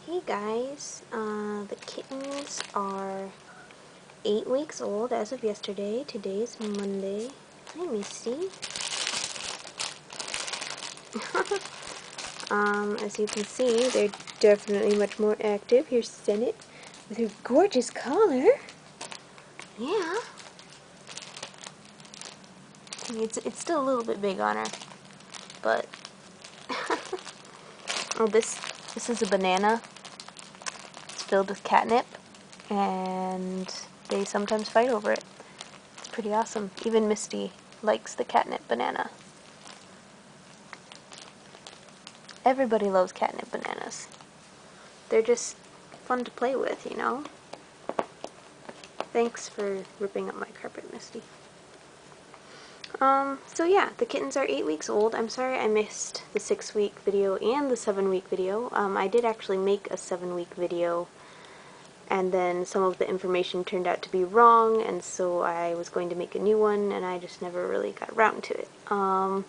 Hey guys, the kittens are 8 weeks old as of yesterday. Today's Monday. Hi Misty. As you can see, they're definitely much more active. Here's Senate with her gorgeous collar. Yeah. I mean, it's still a little bit big on her, but oh, this is a banana. It's filled with catnip, and they sometimes fight over it. It's pretty awesome. Even Misty likes the catnip banana. Everybody loves catnip bananas. They're just fun to play with, you know? Thanks for ripping up my carpet, Misty. So yeah, the kittens are 8 weeks old. I'm sorry I missed the 6-week video and the 7-week video. I did actually make a 7-week video, and then some of the information turned out to be wrong, and so I was going to make a new one, and I just never really got around to it. I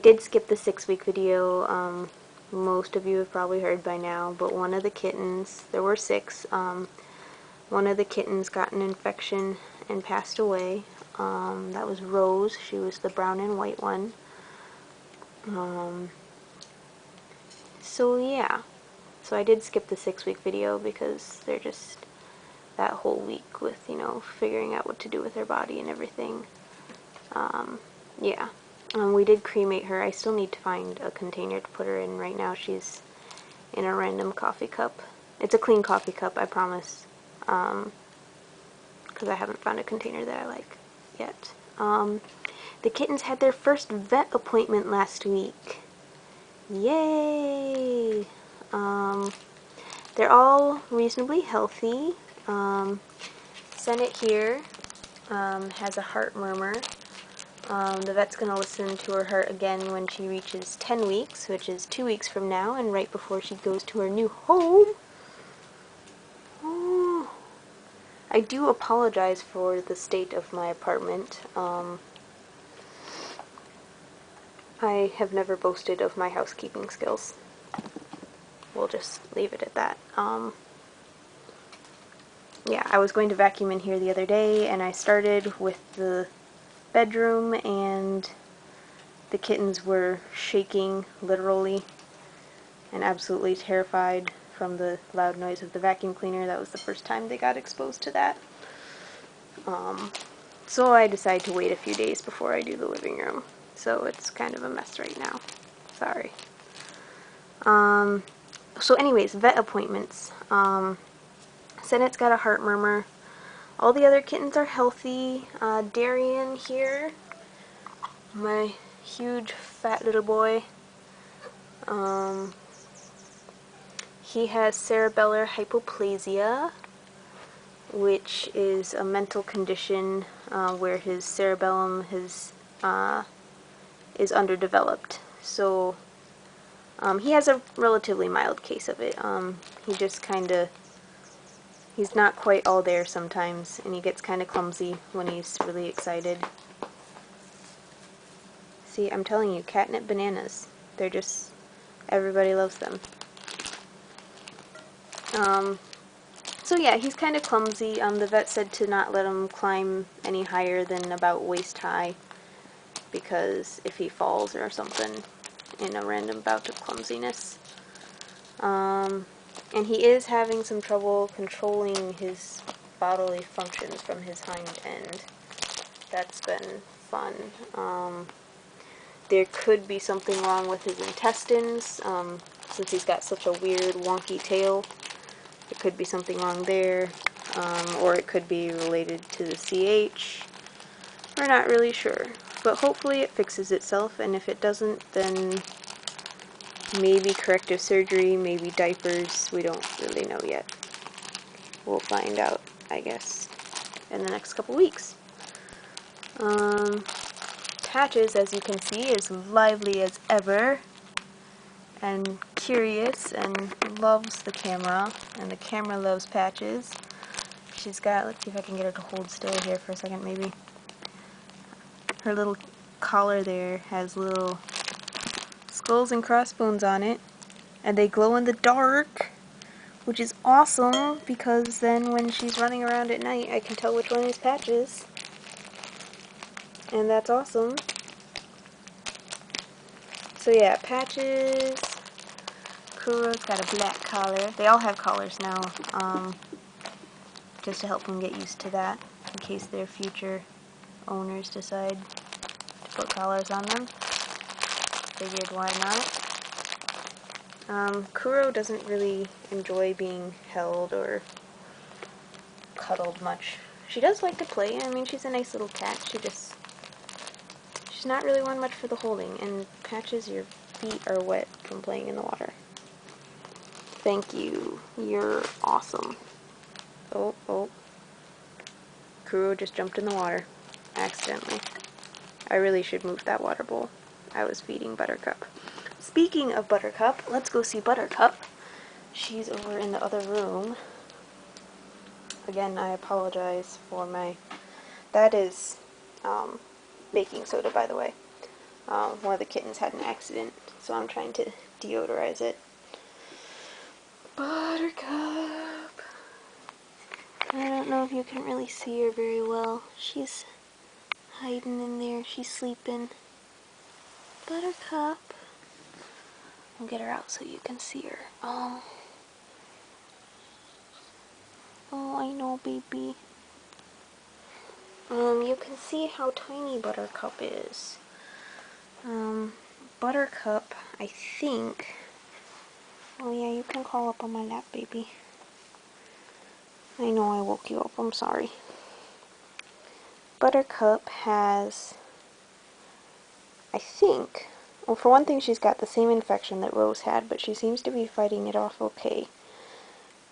did skip the 6-week video. Most of you have probably heard by now, but one of the kittens, there were 6, one of the kittens got an infection and passed away. That was Rose. She was the brown and white one. So yeah. So I did skip the 6-week video because they're just that whole week with, you know, figuring out what to do with her body and everything. Yeah. We did cremate her. I still need to find a container to put her in. Right now she's in a random coffee cup. It's a clean coffee cup, I promise. Because I haven't found a container that I like yet. The kittens had their first vet appointment last week. Yay! They're all reasonably healthy. Senate here has a heart murmur. The vet's going to listen to her heart again when she reaches 10 weeks, which is 2 weeks from now, and right before she goes to her new home. Oh. I do apologize for the state of my apartment. I have never boasted of my housekeeping skills. We'll just leave it at that. Yeah, I was going to vacuum in here the other day, and I started with the bedroom, and the kittens were shaking, literally, and absolutely terrified from the loud noise of the vacuum cleaner. That was the first time they got exposed to that. So I decided to wait a few days before I do the living room. So it's kind of a mess right now. Sorry. So anyways, vet appointments. Senate's got a heart murmur. All the other kittens are healthy. Darien here, my huge fat little boy, he has cerebellar hypoplasia, which is a mental condition where his cerebellum is underdeveloped. So he has a relatively mild case of it. He just kind of, he's not quite all there sometimes, and he gets kind of clumsy when he's really excited. See, I'm telling you, catnip bananas. They're just, everybody loves them. So yeah, he's kind of clumsy. The vet said to not let him climb any higher than about waist high, because if he falls or something in a random bout of clumsiness. And he is having some trouble controlling his bodily functions from his hind end. That's been fun. There could be something wrong with his intestines, since he's got such a weird, wonky tail. There could be something wrong there, or it could be related to the CH. We're not really sure, but hopefully it fixes itself, and if it doesn't, then maybe corrective surgery, maybe diapers. We don't really know yet. We'll find out, I guess, in the next couple weeks. Patches, as you can see, is lively as ever, and curious, and loves the camera, and the camera loves Patches. She's got, let's see if I can get her to hold still here for a second, maybe. Her little collar there has little skulls and crossbones on it, and they glow in the dark. which is awesome because then when she's running around at night I can tell which one is Patches, and that's awesome. So yeah, Patches, Kuro's got a black collar. They all have collars now, just to help them get used to that in case their future owners decide to put collars on them. Figured why not. Kuro doesn't really enjoy being held or cuddled much. She does like to play. I mean, she's a nice little cat. She's not really one much for the holding. And Patches, your feet are wet from playing in the water. Thank you. You're awesome. Oh. Kuro just jumped in the water. Accidentally. I really should move that water bowl. I was feeding Buttercup. Speaking of Buttercup, let's go see Buttercup. She's over in the other room. Again, I apologize for my... That is baking soda, by the way. One of the kittens had an accident, so I'm trying to deodorize it. Buttercup! I don't know if you can really see her very well. She's hiding in there. She's sleeping. Buttercup! I'll get her out so you can see her. Oh, I know, baby. You can see how tiny Buttercup is. Buttercup, I think... Oh yeah, you can crawl up on my lap, baby. I know I woke you up, I'm sorry. Buttercup has... I think... Well, for one thing, she's got the same infection that Rose had, but she seems to be fighting it off okay.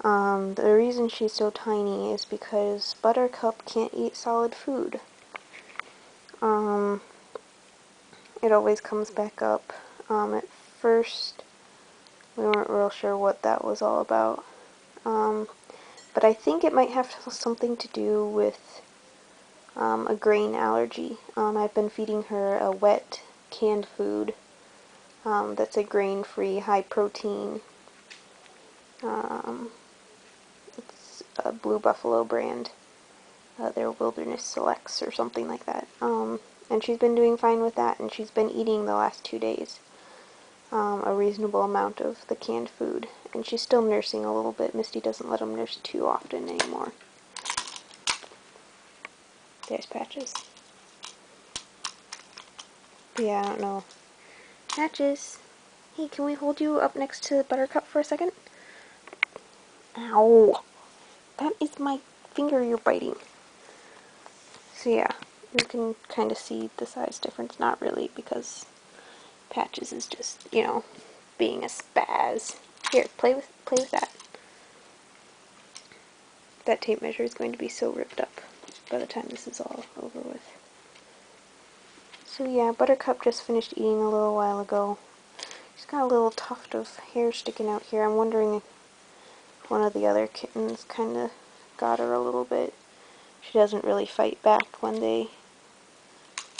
The reason she's so tiny is because Buttercup can't eat solid food. It always comes back up. At first, we weren't real sure what that was all about. But I think it might have something to do with a grain allergy. I've been feeding her a wet canned food that's a grain-free, high-protein. It's a Blue Buffalo brand. They're Wilderness Selects or something like that. And she's been doing fine with that, and she's been eating the last 2 days a reasonable amount of the canned food. And she's still nursing a little bit. Misty doesn't let them nurse too often anymore. There's Patches. Yeah, I don't know. Patches! Hey, can we hold you up next to Buttercup for a second? Ow! That is my finger you're biting. So yeah, you can kind of see the size difference. Not really, because Patches is just, you know, being a spaz. Here, play with that. That tape measure is going to be so ripped up by the time this is all over with. So yeah, Buttercup just finished eating a little while ago. She's got a little tuft of hair sticking out here. I'm wondering if one of the other kittens kind of got her a little bit. She doesn't really fight back when they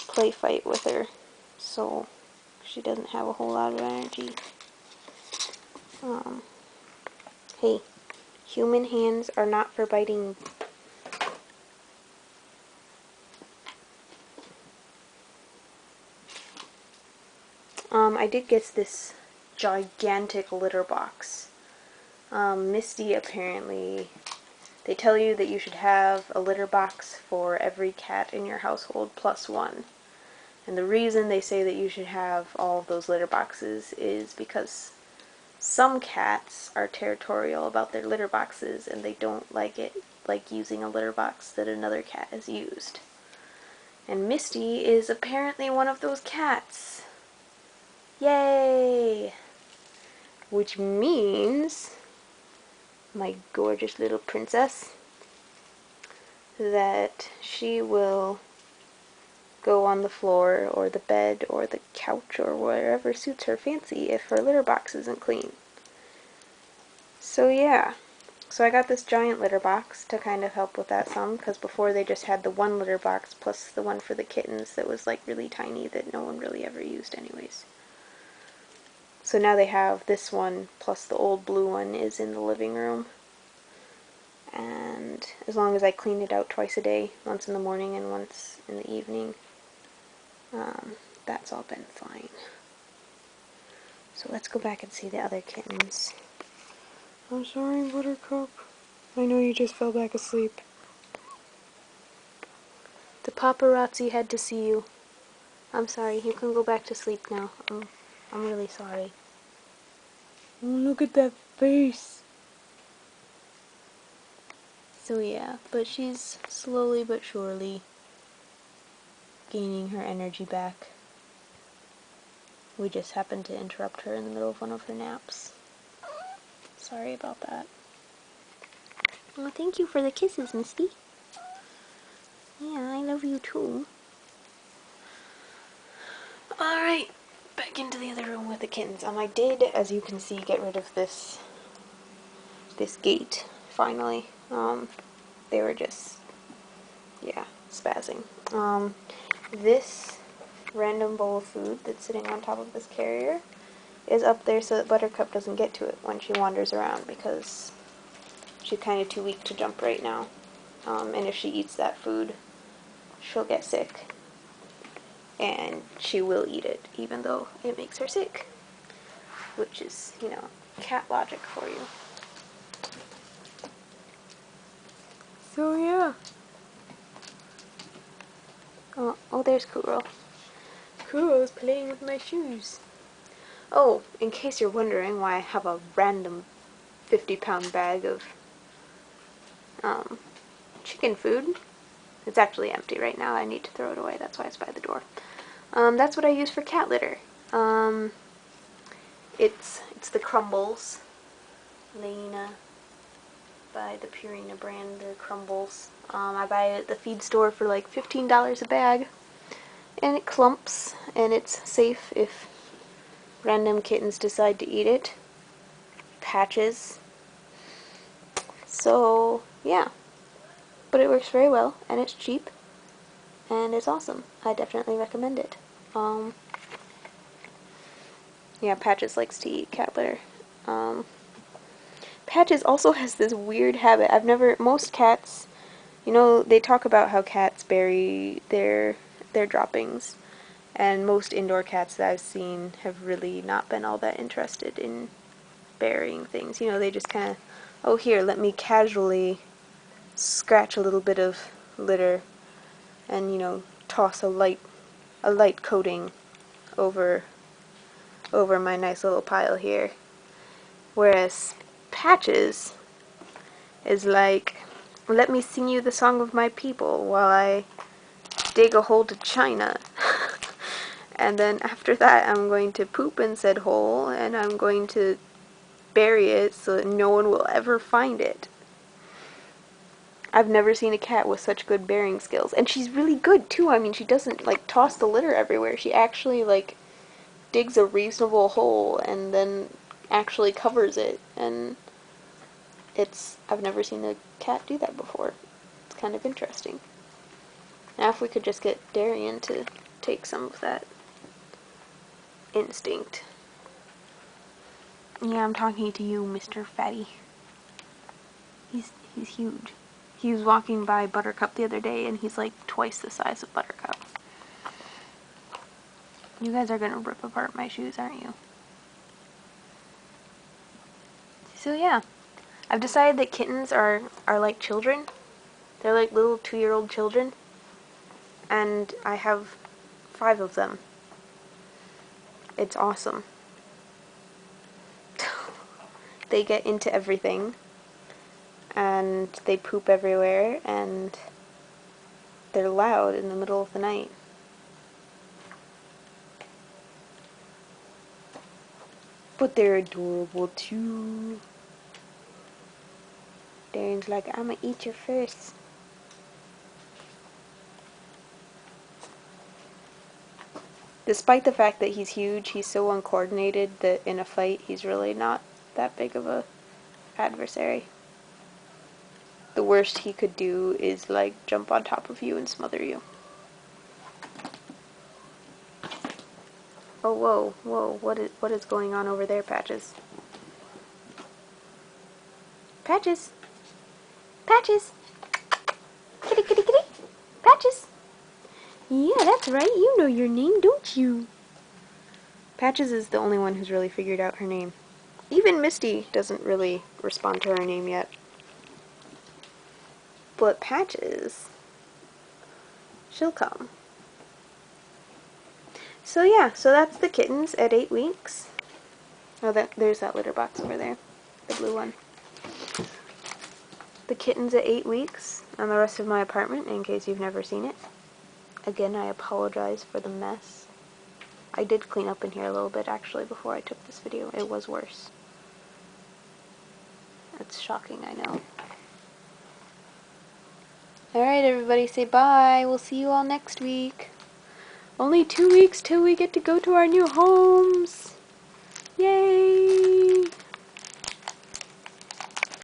play fight with her, so she doesn't have a whole lot of energy. Hey, human hands are not for biting. I did get this gigantic litter box. Misty apparently, they tell you that you should have a litter box for every cat in your household plus one. And the reason they say that you should have all of those litter boxes is because some cats are territorial about their litter boxes and they don't like using a litter box that another cat has used. And Misty is apparently one of those cats. Yay! Which means, my gorgeous little princess, that she will go on the floor or the bed or the couch or wherever suits her fancy if her litter box isn't clean. So yeah, so I got this giant litter box to kind of help with that some, because before they just had the one litter box plus the one for the kittens that was like really tiny that no one really ever used anyways. So now they have this one plus the old blue one is in the living room. And as long as I clean it out twice a day, once in the morning and once in the evening, that's all been fine. So let's go back and see the other kittens. I'm sorry, Buttercup. I know you just fell back asleep. The paparazzi had to see you. I'm sorry, you can go back to sleep now. I'm really sorry. Oh, look at that face. So yeah, but she's slowly but surely gaining her energy back. We just happened to interrupt her in the middle of one of her naps. Sorry about that. Well, thank you for the kisses, Misty. Yeah, I love you too. Alright, back into the other room with the kittens. I did, as you can see, get rid of this gate, finally. They were just, yeah, spazzing. This random bowl of food that's sitting on top of this carrier is up there so that Buttercup doesn't get to it when she wanders around, because she's kind of too weak to jump right now. And if she eats that food, she'll get sick. And she will eat it, even though it makes her sick. Which is, you know, cat logic for you. So yeah. Oh, there's Kuro. Kuro's playing with my shoes. Oh, in case you're wondering why I have a random 50-pound bag of chicken food. It's actually empty right now. I need to throw it away. That's why it's by the door. That's what I use for cat litter. It's the Crumbles. Lena by the Purina brand, the Crumbles. I buy it at the feed store for like $15 a bag. And it clumps, and it's safe if random kittens decide to eat it. Patches. So, yeah. But it works very well, and it's cheap, and it's awesome. I definitely recommend it. Yeah, Patches likes to eat cat litter. Patches also has this weird habit. Most cats, you know, they talk about how cats bury their droppings, and most indoor cats that I've seen have really not been all that interested in burying things. You know, they just kind of, oh here, let me casually scratch a little bit of litter and, you know, toss a light coating over my nice little pile here. Whereas Patches is like, let me sing you the song of my people while I dig a hole to China. And then after that I'm going to poop in said hole, and I'm going to bury it so that no one will ever find it. I've never seen a cat with such good burying skills. And she's really good too. I mean, she doesn't like toss the litter everywhere. She actually like digs a reasonable hole and then actually covers it. And I've never seen a cat do that before. It's kind of interesting. Now if we could just get Darien to take some of that instinct. Yeah, I'm talking to you, Mr. Fatty. He's huge. He was walking by Buttercup the other day, and he's like twice the size of Buttercup. You guys are gonna rip apart my shoes, aren't you? So yeah, I've decided that kittens are like children. They're like little 2-year-old children. And I have 5 of them. It's awesome. They get into everything. And they poop everywhere, and they're loud in the middle of the night. But they're adorable too. Darien's like, I'm gonna eat you first. Despite the fact that he's huge, he's so uncoordinated that in a fight he's really not that big of a adversary. The worst he could do is like jump on top of you and smother you. Oh, whoa, whoa, what is going on over there, Patches? Patches! Patches! Kitty, kitty, kitty! Patches! Yeah, that's right, you know your name, don't you? Patches is the only one who's really figured out her name. Even Misty doesn't really respond to her name yet. But Patches, she'll come. So yeah, so that's the kittens at 8 weeks. Oh, there's that litter box over there, the blue one. The kittens at 8 weeks and the rest of my apartment, in case you've never seen it. Again, I apologize for the mess. I did clean up in here a little bit actually before I took this video. It was worse. It's shocking, I know. Alright everybody, say bye. We'll see you all next week. Only 2 weeks till we get to go to our new homes. Yay!